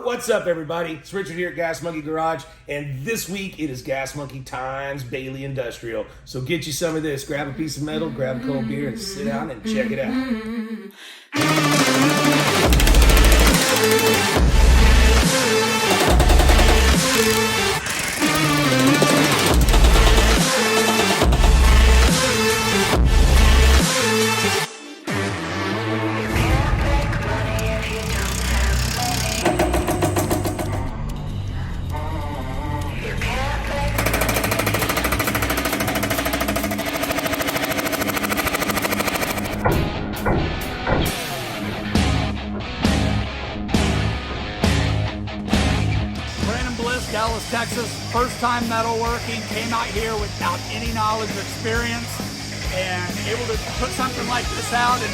What's up, everybody? It's Richard here at Gas Monkey Garage, and this week it is Gas Monkey times Baileigh Industrial. So get you some of this. Grab a piece of metal, grab a cold beer, and sit down and check it out. Dallas, Texas, first time metalworking, came out here without any knowledge or experience and able to put something like this out and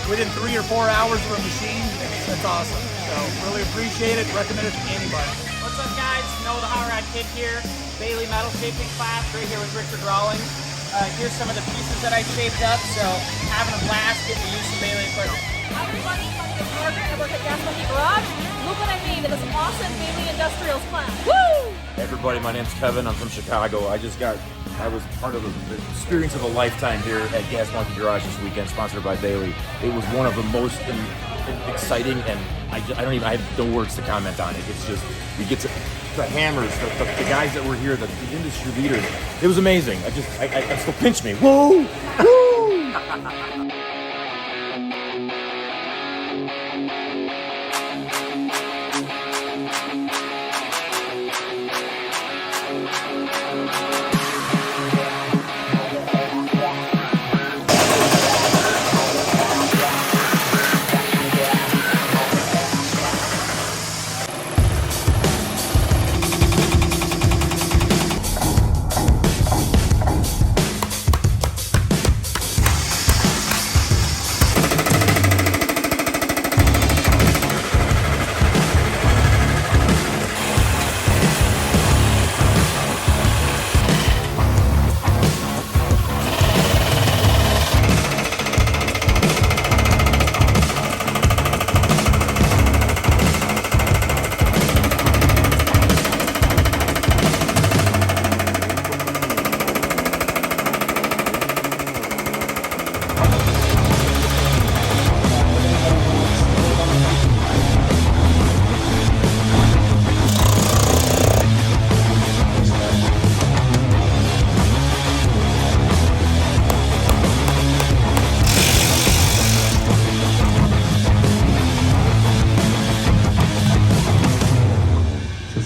within 3 or 4 hours from a machine. That's awesome. So really appreciate it, recommend it to anybody. What's up, guys? Noah the Hot Rod Kid here, Baileigh metal shaping class right here with Richard Rawlings. Here's some of the pieces that I shaped up, so having a blast getting to use some Baileigh equipment. Hi everybody, my name is Margaret. I work at Gas Monkey Garage. Look what I made in this awesome Baileigh Industrials class. Woo! Hey everybody, my name's Kevin. I'm from Chicago. I was part of the experience of a lifetime here at Gas Monkey Garage this weekend, sponsored by Baileigh. It was one of the most exciting, and I have no words to comment on it. It's just, we get to the hammers, the guys that were here, the industry leaders. It was amazing. I still pinch me. Woo! Woo!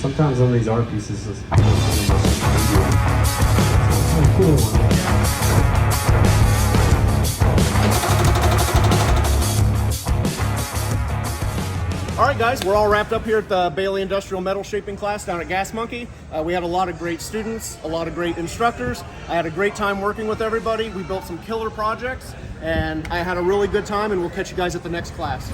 Sometimes some of these art pieces is cool. All right, guys, we're all wrapped up here at the Baileigh Industrial Metal Shaping class down at Gas Monkey. We had a lot of great students, a lot of great instructors. I had a great time working with everybody. We built some killer projects, and I had a really good time, and we'll catch you guys at the next class.